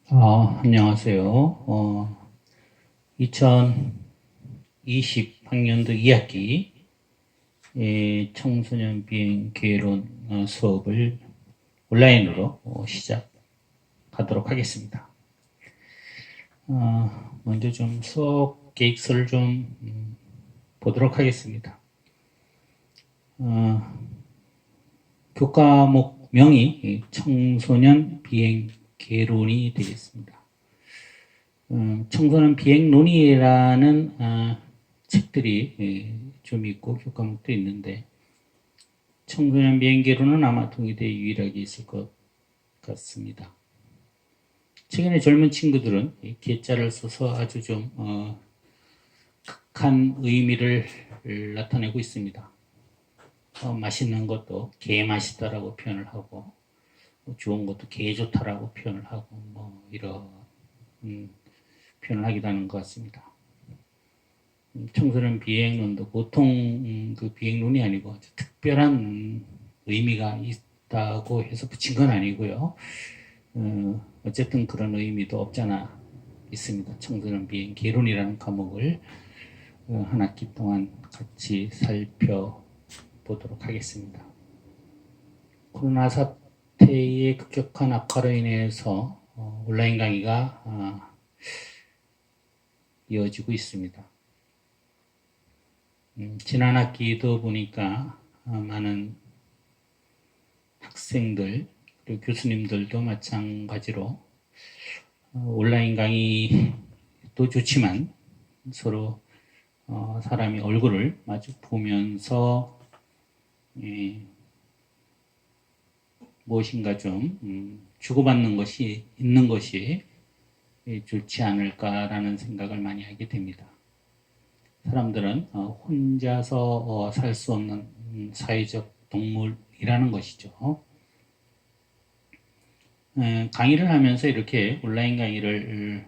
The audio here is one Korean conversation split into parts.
안녕하세요. 2020학년도 2학기 청소년 비행 개론 수업을 온라인으로 시작하도록 하겠습니다. 먼저 좀 수업 계획서를 좀 보도록 하겠습니다. 교과목명이 청소년 비행 개론이 되겠습니다. 청소년 비행 논의라는 책들이 좀 있고 교과목도 있는데 청소년 비행 개론은 아마 동의대에 유일하게 있을 것 같습니다. 최근에 젊은 친구들은 개자를 써서 아주 좀 극한 의미를 나타내고 있습니다. 맛있는 것도 개 맛있다라고 표현을 하고 좋은 것도 개 좋다라고 표현을 하고 이런 표현을 하기도 하는 것 같습니다. 청소년 비행론도 보통 그 비행론이 아니고 아주 특별한 의미가 있다고 해서 붙인 건 아니고요. 어쨌든 그런 의미도 없잖아 있습니다. 청소년 비행 개론이라는 과목을 한 학기 동안 같이 살펴보도록 하겠습니다. 코로나 사태의 급격한 악화로 인해서 온라인 강의가 이어지고 있습니다. 지난 학기도 보니까 많은 학생들 그리고 교수님들도 마찬가지로 온라인 강의도 좋지만 서로 사람이 얼굴을 마주 보면서 무엇인가 좀 주고받는 것이 있는 것이 좋지 않을까라는 생각을 많이 하게 됩니다. 사람들은 혼자서 살 수 없는 사회적 동물이라는 것이죠. 강의를 하면서 이렇게 온라인 강의를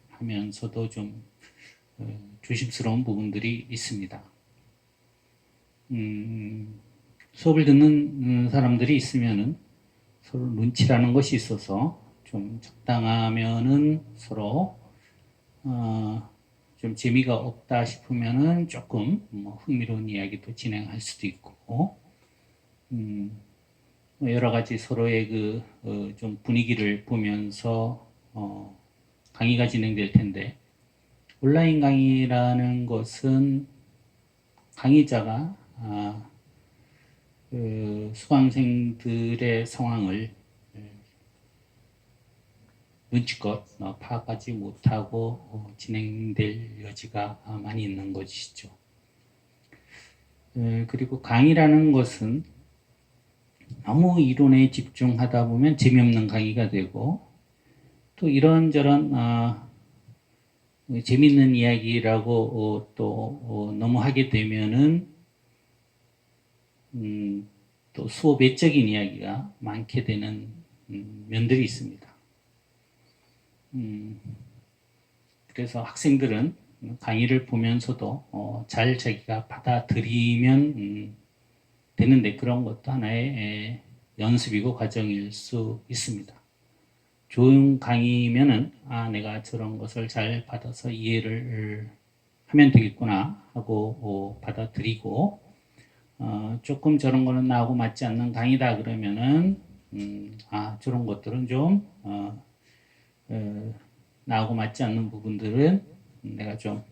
하면서도 좀 조심스러운 부분들이 있습니다. 수업을 듣는 사람들이 있으면은 서로 눈치라는 것이 있어서 좀 적당하면은 서로 좀 재미가 없다 싶으면은 조금 흥미로운 이야기도 진행할 수도 있고 여러 가지 서로의 그 좀 분위기를 보면서 강의가 진행될 텐데 온라인 강의라는 것은 강의자가 그 수강생들의 상황을 눈치껏 파악하지 못하고 진행될 여지가 많이 있는 것이죠. 그리고 강의라는 것은 너무 이론에 집중하다 보면 재미없는 강의가 되고 또 이런저런 재밌는 이야기라고 또 너무 하게 되면은 또 수업 외적인 이야기가 많게 되는 면들이 있습니다. 그래서 학생들은 강의를 보면서도 잘 자기가 받아들이면 되는데 그런 것도 하나의 연습이고 과정일 수 있습니다. 좋은 강의면은 내가 저런 것을 잘 받아서 이해를 하면 되겠구나 하고 받아들이고 조금 저런 거는 나하고 맞지 않는 강의다 그러면은 저런 것들은 좀 나하고 맞지 않는 부분들은 내가 좀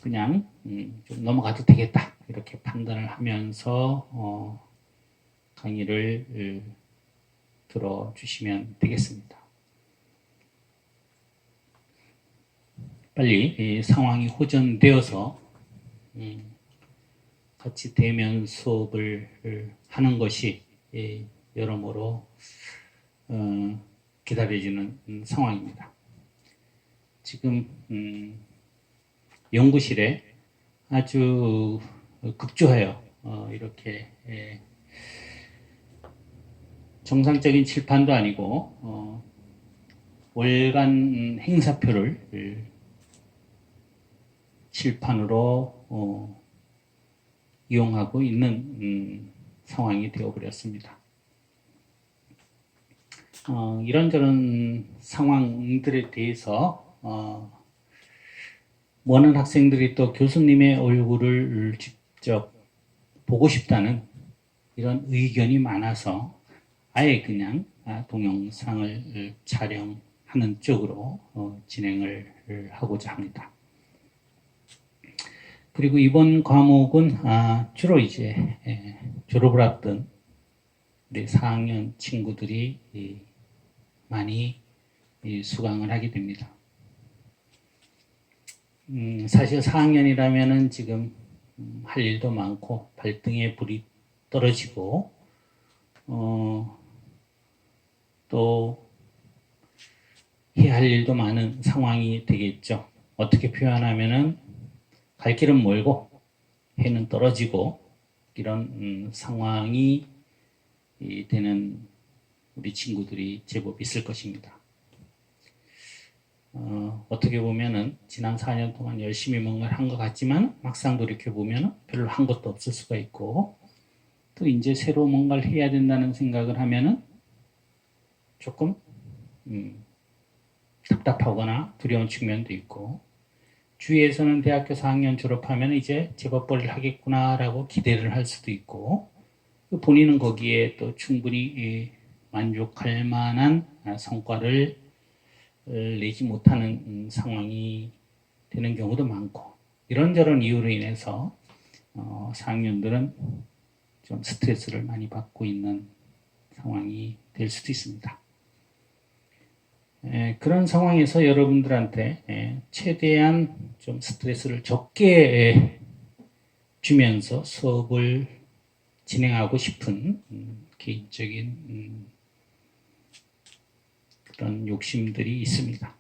그냥 좀 넘어가도 되겠다 이렇게 판단을 하면서 강의를 들어주시면 되겠습니다. 빨리 이 상황이 호전되어서 같이 대면 수업을 하는 것이 여러모로 기다려지는 상황입니다. 지금 연구실에 아주 급조하여 이렇게 정상적인 칠판도 아니고 월간 행사표를 칠판으로 이용하고 있는 상황이 되어버렸습니다. 이런저런 상황들에 대해서 많은 학생들이 또 교수님의 얼굴을 직접 보고 싶다는 이런 의견이 많아서 아예 그냥 동영상을 촬영하는 쪽으로 진행을 하고자 합니다. 그리고 이번 과목은 주로 이제 졸업을 앞둔 우리 4학년 친구들이 많이 수강을 하게 됩니다. 사실 4학년이라면은 지금 할 일도 많고 발등에 불이 떨어지고 또 해야 할 일도 많은 상황이 되겠죠. 어떻게 표현하면은 갈 길은 멀고 해는 떨어지고 이런 상황이 되는 우리 친구들이 제법 있을 것입니다. 어떻게 보면은 지난 4년 동안 열심히 뭔가를 한 것 같지만 막상 돌이켜 보면은 별로 한 것도 없을 수가 있고 또 이제 새로 뭔가를 해야 된다는 생각을 하면은 조금 답답하거나 두려운 측면도 있고 주위에서는 대학교 4학년 졸업하면 이제 제법벌을 하겠구나라고 기대를 할 수도 있고 본인은 거기에 또 충분히 만족할 만한 성과를 내지 못하는 상황이 되는 경우도 많고 이런저런 이유로 인해서 4학년들은 좀 스트레스를 많이 받고 있는 상황이 될 수도 있습니다. 그런 상황에서 여러분들한테 최대한 좀 스트레스를 적게 주면서 수업을 진행하고 싶은 개인적인 그런 욕심들이 있습니다.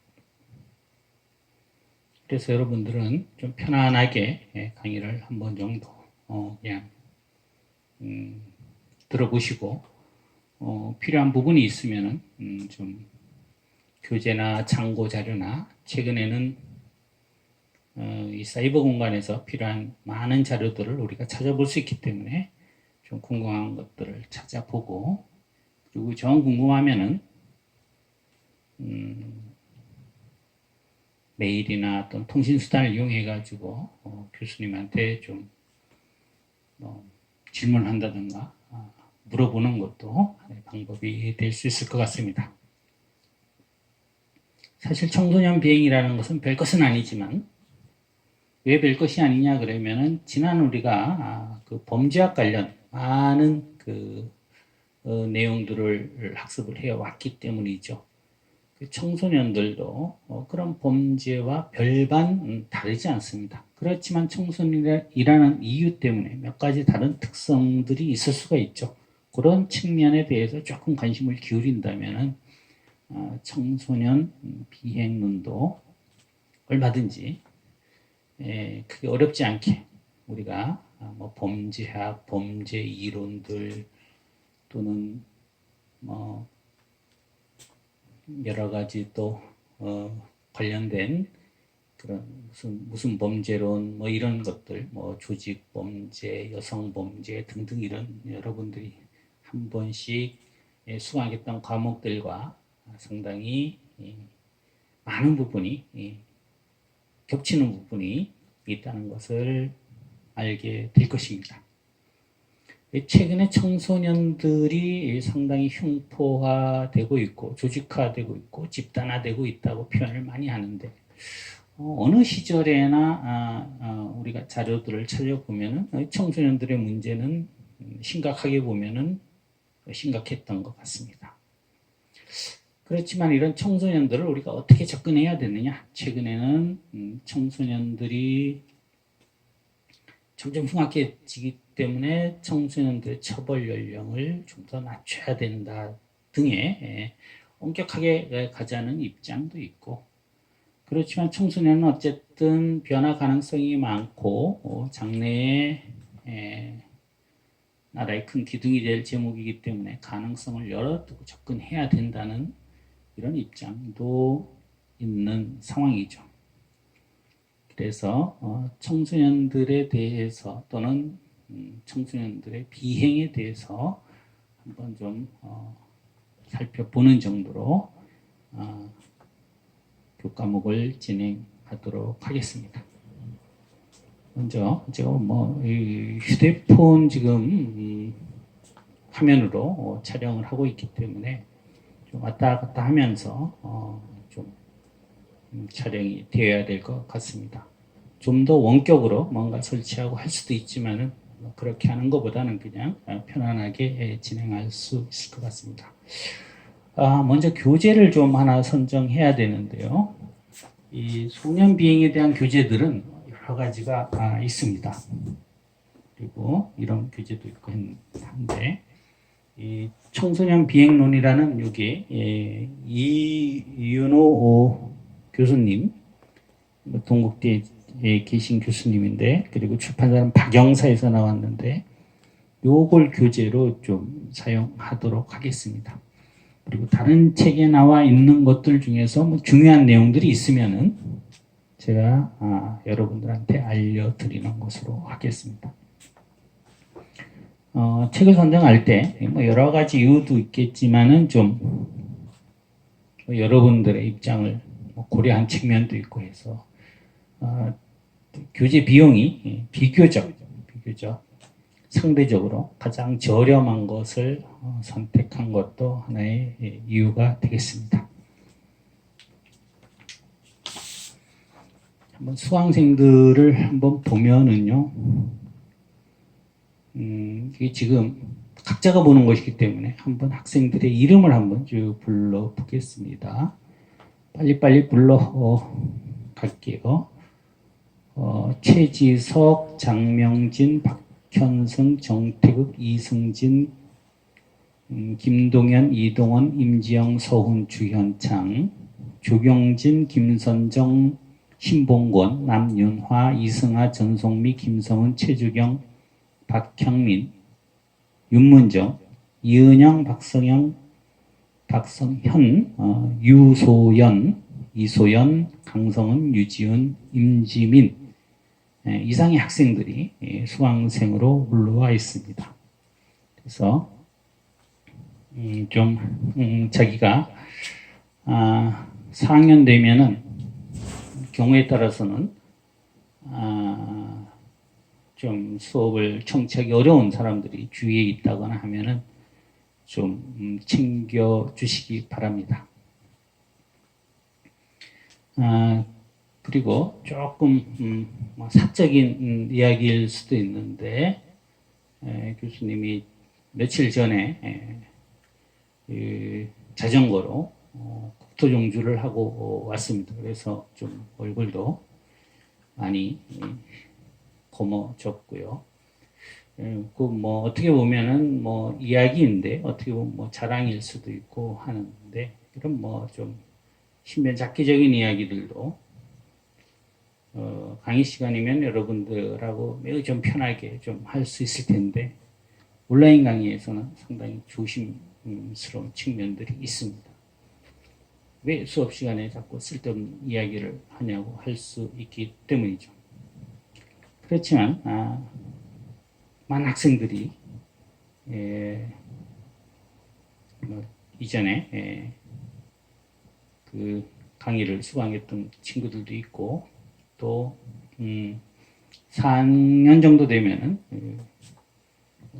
그래서 여러분들은 좀 편안하게 강의를 한 번 정도 그냥 들어보시고 필요한 부분이 있으면은 좀 교재나 참고 자료나 최근에는 이 사이버 공간에서 필요한 많은 자료들을 우리가 찾아볼 수 있기 때문에 좀 궁금한 것들을 찾아보고 그리고 정 궁금하면은 메일이나 어떤 통신수단을 이용해 가지고 교수님한테 좀 질문한다든가 물어보는 것도 방법이 될 수 있을 것 같습니다. 사실 청소년 비행이라는 것은 별것은 아니지만 왜 별것이 아니냐 그러면은 지난 우리가 그 범죄학 관련 많은 그 내용들을 학습을 해왔기 때문이죠. 그 청소년들도 그런 범죄와 별반 다르지 않습니다. 그렇지만 청소년이라는 이유 때문에 몇 가지 다른 특성들이 있을 수가 있죠. 그런 측면에 대해서 조금 관심을 기울인다면은 청소년 비행론도 얼마든지 크게 어렵지 않게 우리가 뭐 범죄학, 범죄 이론들 또는 뭐 여러 가지 또 관련된 그런 무슨 범죄론 뭐 이런 것들 뭐 조직 범죄, 여성 범죄 등등 이런 여러분들이 한 번씩 수강했던 과목들과 상당히 많은 부분이 겹치는 부분이 있다는 것을 알게 될 것입니다. 최근에 청소년들이 상당히 흉포화되고 있고 조직화되고 있고 집단화되고 있다고 표현을 많이 하는데 어느 시절에나 우리가 자료들을 찾아보면 청소년들의 문제는 심각하게 보면 심각했던 것 같습니다. 그렇지만 이런 청소년들을 우리가 어떻게 접근해야 되느냐? 최근에는 청소년들이 점점 흉악해지기 때문에 청소년들의 처벌 연령을 좀 더 낮춰야 된다 등의 엄격하게 가자는 입장도 있고 그렇지만 청소년은 어쨌든 변화 가능성이 많고 장래에 나라의 큰 기둥이 될 제목이기 때문에 가능성을 열어두고 접근해야 된다는 이런 입장도 있는 상황이죠. 그래서 청소년들에 대해서 또는 청소년들의 비행에 대해서 한번 좀 살펴보는 정도로 교과목을 진행하도록 하겠습니다. 먼저 제가 휴대폰 지금 화면으로 촬영을 하고 있기 때문에 좀 왔다 갔다 하면서 좀 촬영이 되어야 될 것 같습니다. 좀 더 원격으로 뭔가 설치하고 할 수도 있지만은 그렇게 하는 것보다는 그냥 편안하게 진행할 수 있을 것 같습니다. 먼저 교재를 좀 하나 선정해야 되는데요. 이 소년 비행에 대한 교재들은 여러 가지가 있습니다. 그리고 이런 교재도 있고 한데, 이 청소년 비행론이라는 여기 이윤호 교수님, 동국대에 계신 교수님인데, 그리고 출판사는 박영사에서 나왔는데, 요걸 교재로 좀 사용하도록 하겠습니다. 그리고 다른 책에 나와 있는 것들 중에서 중요한 내용들이 있으면은 제가 여러분들한테 알려드리는 것으로 하겠습니다. 책을 선정할 때 여러 가지 이유도 있겠지만은 좀 여러분들의 입장을 고려한 측면도 있고 해서 교재 비용이 비교적 상대적으로 가장 저렴한 것을 선택한 것도 하나의 이유가 되겠습니다. 한번 수강생들을 한번 보면은요, 이게 지금 각자가 보는 것이기 때문에 한번 학생들의 이름을 한번 쭉 불러 보겠습니다. 빨리빨리 불러 갈게요. 최지석, 장명진, 박현승, 정태극, 이승진, 김동현, 이동원, 임지영, 서훈, 주현창, 조경진, 김선정, 신봉권, 남윤화, 이승하, 전송미, 김성은, 최주경, 박형민, 윤문정, 이은영, 박성현, 유소연, 이소연, 강성은, 유지은, 임지민 이상의 학생들이 수강생으로 올라와 있습니다. 그래서 자기가 4학년 되면은 경우에 따라서는 좀 수업을 청취하기 어려운 사람들이 주위에 있다거나 하면은 좀 챙겨 주시기 바랍니다. 그리고 조금 사적인 이야기일 수도 있는데 교수님이 며칠 전에 자전거로 국토종주를 하고 왔습니다. 그래서 좀 얼굴도 많이 검어졌고요. 어떻게 보면은 이야기인데 어떻게 보면 자랑일 수도 있고 하는데 이런 좀 신변잡기적인 이야기들도 강의 시간이면 여러분들하고 매우 좀 편하게 좀 할 수 있을 텐데 온라인 강의에서는 상당히 조심스러운 측면들이 있습니다. 왜 수업 시간에 자꾸 쓸데없는 이야기를 하냐고 할 수 있기 때문이죠. 그렇지만 많은 학생들이 이전에 그 강의를 수강했던 친구들도 있고 또 4학년 정도 되면은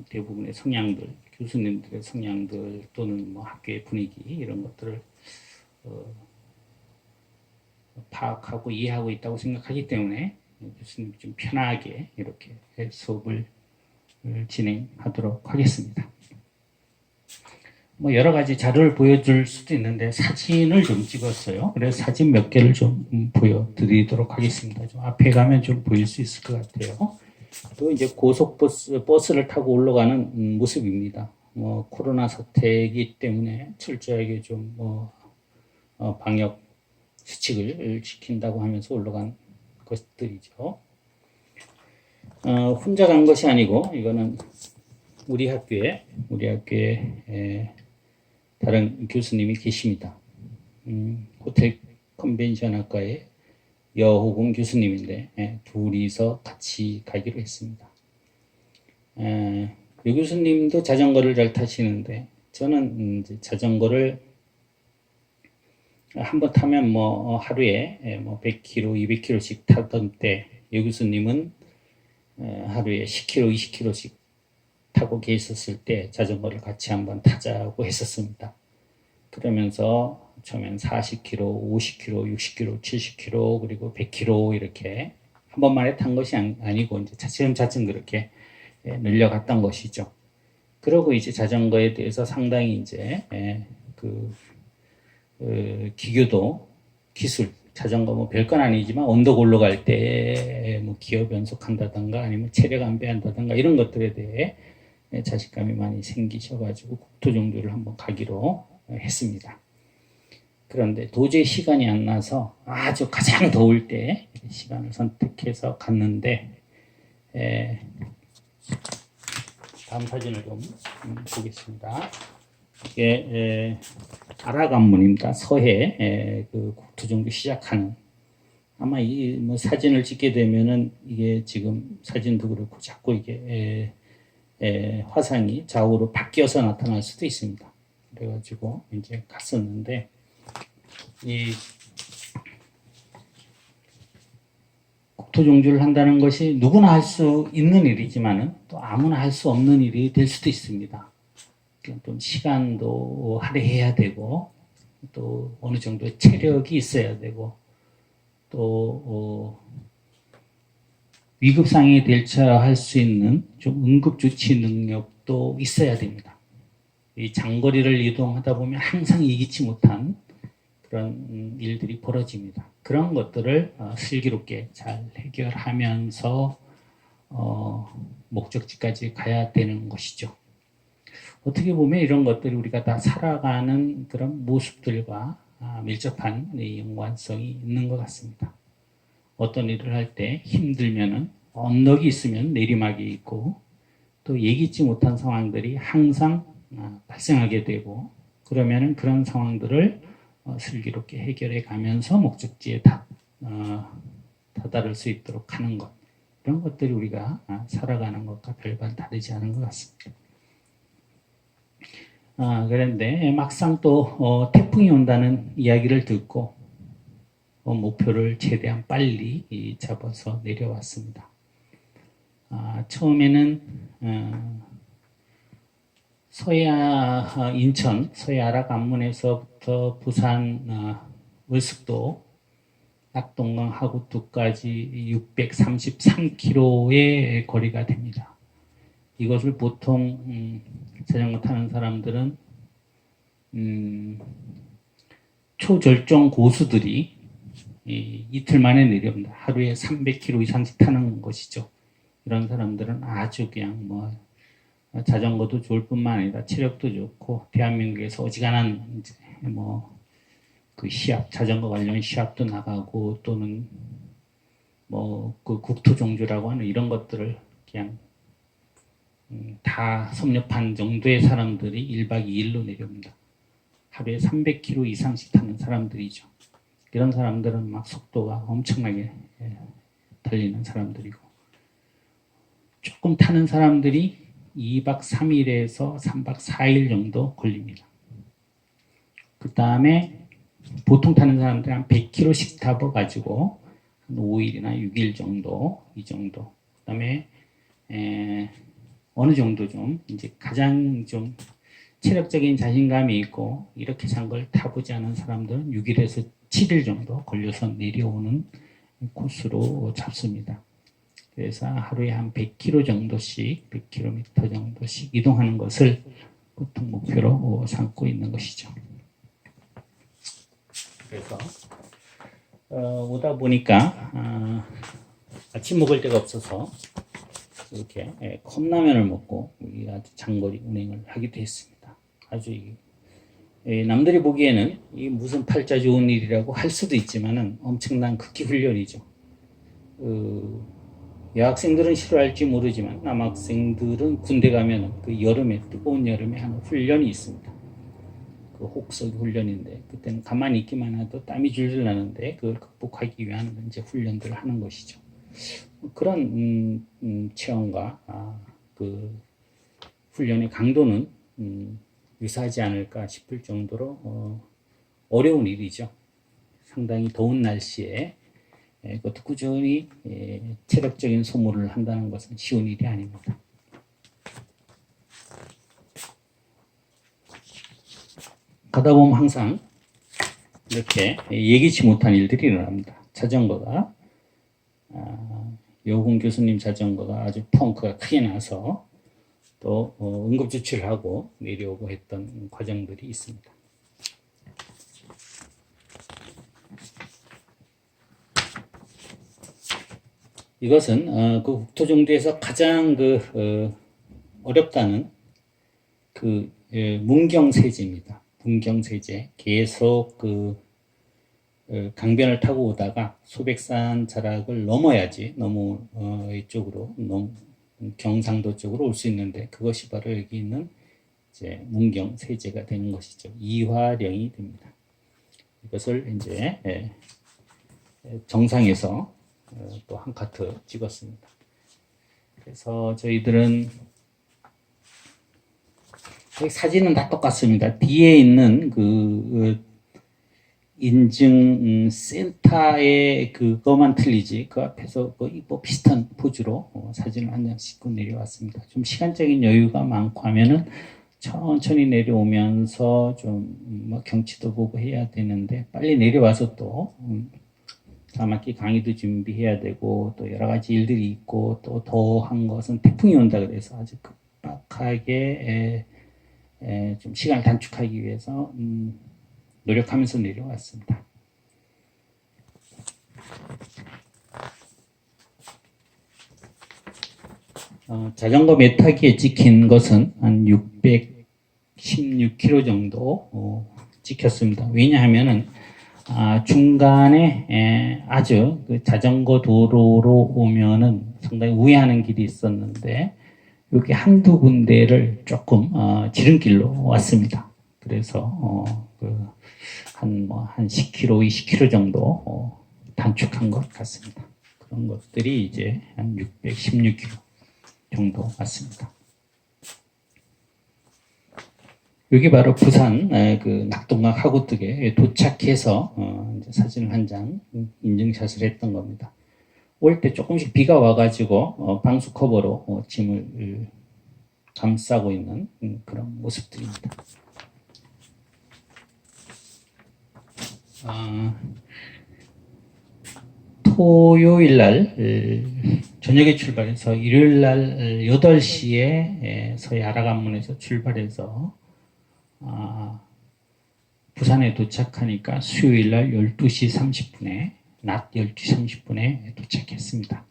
대부분의 성향들, 교수님들의 성향들 또는 학교의 분위기 이런 것들을 파악하고 이해하고 있다고 생각하기 때문에 교수님 좀 편하게 이렇게 수업을 진행하도록 하겠습니다. 여러 가지 자료를 보여줄 수도 있는데 사진을 좀 찍었어요. 그래서 사진 몇 개를 좀 보여드리도록 하겠습니다. 좀 앞에 가면 좀 보일 수 있을 것 같아요. 또 이제 버스를 타고 올라가는 모습입니다. 코로나 사태이기 때문에 철저하게 좀 방역 수칙을 지킨다고 하면서 올라간 것들이죠. 혼자 간 것이 아니고 이거는 우리 학교에 다른 교수님이 계십니다. 호텔 컨벤션 학과의 여호공 교수님인데 둘이서 같이 가기로 했습니다. 여 교수님도 자전거를 잘 타시는데 저는 이제 자전거를 한번 타면 뭐 하루에 뭐 100km, 200km씩 타던 때 여교수님은 하루에 10km, 20km씩 타고 계셨을 때 자전거를 같이 한번 타자고 했었습니다. 그러면서 처음엔 40km, 50km, 60km, 70km 그리고 100km 이렇게 한 번만에 탄 것이 아니고 이제 차츰차츰 그렇게 늘려갔던 것이죠. 그러고 이제 자전거에 대해서 상당히 이제 그 기교도 기술 자전거 뭐 별건 아니지만 언덕 올라갈 때 뭐 기어 변속한다든가 아니면 체력 안배한다든가 이런 것들에 대해 자신감이 많이 생기셔가지고 국토종주를 한번 가기로 했습니다. 그런데 도저히 시간이 안 나서 아주 가장 더울 때 시간을 선택해서 갔는데 다음 사진을 좀 보겠습니다. 이게 아라간문입니다. 서해 그 국토종주 시작하는 아마 이 뭐 사진을 찍게 되면은 이게 지금 사진도 그렇고 자꾸 이게 화상이 좌우로 바뀌어서 나타날 수도 있습니다. 그래가지고 이제 갔었는데 이 국토종주를 한다는 것이 누구나 할 수 있는 일이지만은 또 아무나 할 수 없는 일이 될 수도 있습니다. 좀 시간도 할애해야 되고 또 어느 정도의 체력이 있어야 되고 또 위급상황에 대처할 수 있는 좀 응급조치 능력도 있어야 됩니다. 이 장거리를 이동하다 보면 항상 예기치 못한 그런 일들이 벌어집니다. 그런 것들을 슬기롭게 잘 해결하면서 목적지까지 가야 되는 것이죠. 어떻게 보면 이런 것들이 우리가 다 살아가는 그런 모습들과 밀접한 연관성이 있는 것 같습니다. 어떤 일을 할 때 힘들면은 언덕이 있으면 내리막이 있고 또 예기치 못한 상황들이 항상 발생하게 되고 그러면은 그런 상황들을 슬기롭게 해결해 가면서 목적지에 다다를 수 있도록 하는 것 이런 것들이 우리가 살아가는 것과 별반 다르지 않은 것 같습니다. 그런데 막상 또 태풍이 온다는 이야기를 듣고 목표를 최대한 빨리 잡아서 내려왔습니다. 처음에는 인천 서해 아라간문에서부터 부산 월숙도 낙동강 하구투까지 633km의 거리가 됩니다. 이것을 보통 자전거 타는 사람들은 초절정 고수들이 이틀 만에 내려옵니다. 하루에 300km 이상씩 타는 것이죠. 이런 사람들은 아주 그냥 뭐 자전거도 좋을 뿐만 아니라 체력도 좋고 대한민국에서 어지간한 뭐 그 시합 자전거 관련 시합도 나가고 또는 뭐 그 국토종주라고 하는 이런 것들을 그냥 다 섭렵한 정도의 사람들이 1박 2일로 내려옵니다. 하루에 300km 이상씩 타는 사람들이죠. 이런 사람들은 막 속도가 엄청나게 달리는 사람들이고 조금 타는 사람들이 2박 3일에서 3박 4일 정도 걸립니다. 그 다음에 보통 타는 사람들은 한 100km씩 타봐가지고 한 5일이나 6일 정도 이 정도 그 다음에 어느 정도 좀 이제 가장 좀 체력적인 자신감이 있고 이렇게 장거리를 타보지 않은 사람들은 6일에서 7일 정도 걸려서 내려오는 코스로 잡습니다. 그래서 하루에 한 100km 정도씩 100km 정도씩 이동하는 것을 보통 목표로 삼고 있는 것이죠. 그래서 오다 보니까 아침 먹을 데가 없어서 이렇게 컵라면을 먹고 아주 장거리 운행을 하기도 했습니다. 아주 남들이 보기에는 이 무슨 팔자 좋은 일이라고 할 수도 있지만은 엄청난 극기 훈련이죠. 여학생들은 싫어할지 모르지만 남학생들은 군대 가면은 그 여름에 뜨거운 여름에 하는 훈련이 있습니다. 그 혹석 훈련인데 그때는 가만히 있기만 해도 땀이 줄줄 나는데 그걸 극복하기 위한 이제 훈련들을 하는 것이죠. 그런 체험과 그 훈련의 강도는 유사하지 않을까 싶을 정도로 어려운 일이죠. 상당히 더운 날씨에 그것도 꾸준히 체력적인 소모를 한다는 것은 쉬운 일이 아닙니다. 가다 보면 항상 이렇게 예기치 못한 일들이 일어납니다. 자전거가 여군 교수님 자전거가 아주 펑크가 크게 나서 또 응급조치를 하고 내려오고 했던 과정들이 있습니다. 이것은 그 국토정비에서 가장 어렵다는 문경세제입니다. 문경세제. 계속 강변을 타고 오다가 소백산 자락을 넘어야지 너무 이쪽으로 경상도 쪽으로 올 수 있는데 그것이 바로 여기 있는 이제 문경세제가 되는 것이죠. 이화령이 됩니다. 이것을 이제 정상에서 또 한 카트 찍었습니다. 그래서 저희들은 사진은 다 똑같습니다. 뒤에 있는 인증 센터의 그거만 틀리지 그 앞에서 거의 뭐 비슷한 포즈로 사진을 한 장 찍고 내려왔습니다. 좀 시간적인 여유가 많고 하면은 천천히 내려오면서 좀 경치도 보고 해야 되는데 빨리 내려와서 또 사막기 강의도 준비해야 되고 또 여러 가지 일들이 있고 또 더한 것은 태풍이 온다 그래서 아주 급박하게 좀 시간을 단축하기 위해서 노력하면서 내려왔습니다. 자전거 매타기에 찍힌 것은 한 616km 정도 찍혔습니다. 왜냐하면은 중간에 아주 자전거 도로로 오면은 상당히 우회하는 길이 있었는데 여기 한두 군데를 조금 지름길로 왔습니다. 그래서 한 10km, 20km 정도 단축한 것 같습니다. 그런 것들이 이제 한 616km 정도 왔습니다. 여기 바로 부산 낙동강 하구뚝에 도착해서 이제 사진을 한 장 인증샷을 했던 겁니다. 올 때 조금씩 비가 와가지고 방수 커버로 짐을 감싸고 있는 그런 모습들입니다. 토요일 날 저녁에 출발해서 일요일 날 8시에 서해 아라간문에서 출발해서 부산에 도착하니까 수요일 날 12시 30분에 낮 12시 30분에 도착했습니다.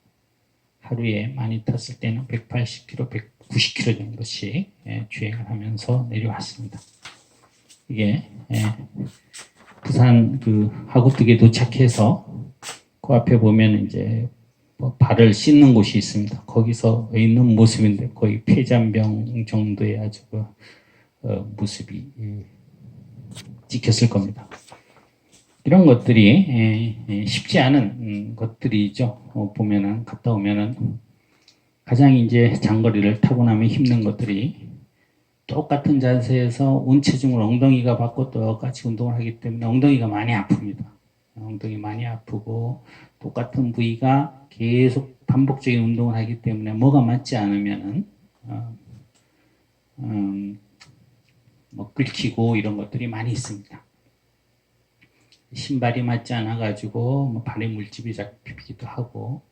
하루에 많이 탔을 때는 180km, 190km 정도씩 주행을 하면서 내려왔습니다. 이게 부산 하구뚝에 도착해서 그 앞에 보면 이제 발을 씻는 곳이 있습니다. 거기서 있는 모습인데 거의 폐잔병 정도의 아주 모습이 찍혔을 겁니다. 이런 것들이 쉽지 않은 것들이죠. 보면은 갔다 오면은 가장 이제 장거리를 타고 나면 힘든 것들이 똑같은 자세에서 온체중을 엉덩이가 받고 똑같이 운동을 하기 때문에 엉덩이가 많이 아픕니다. 엉덩이 많이 아프고 똑같은 부위가 계속 반복적인 운동을 하기 때문에 뭐가 맞지 않으면은 뭐 긁히고 이런 것들이 많이 있습니다. 신발이 맞지 않아 가지고 뭐 발에 물집이 잡히기도 하고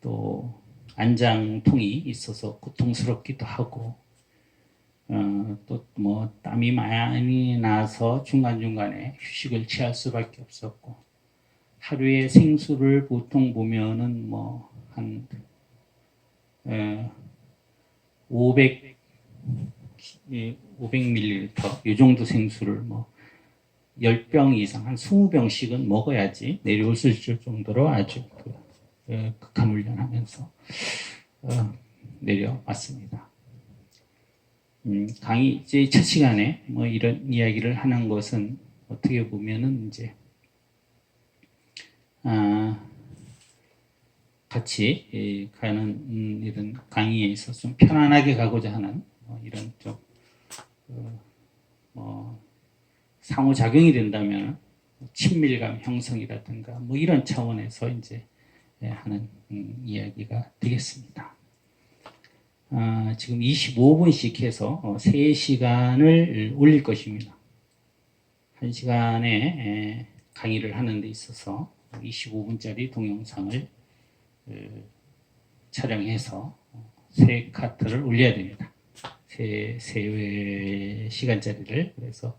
또 안장통이 있어서 고통스럽기도 하고 또 뭐 땀이 많이 나서 중간중간에 휴식을 취할 수밖에 없었고 하루에 생수를 보통 보면은 뭐 한 500ml 이 정도 생수를 뭐 10병 이상 한 20병씩은 먹어야지 내려올 수 있을 정도로 아주 극한 훈련하면서 내려왔습니다. 강의 이제 첫 시간에 뭐 이런 이야기를 하는 것은 어떻게 보면은 이제 같이 가는 이런 강의에 있어서 좀 편안하게 가고자 하는 이런 좀 상호작용이 된다면 친밀감 형성이라든가 뭐 이런 차원에서 이제 하는 이야기가 되겠습니다. 지금 25분씩 해서 3시간을 올릴 것입니다. 1시간에 강의를 하는 데 있어서 25분짜리 동영상을 촬영해서 3카트를 올려야 됩니다. 세 시간짜리를. 그래서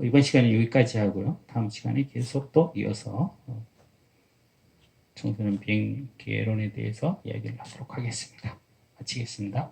이번 시간은 여기까지 하고요. 다음 시간에 계속 또 이어서 청소년 비행 개론에 대해서 이야기를 하도록 하겠습니다. 마치겠습니다.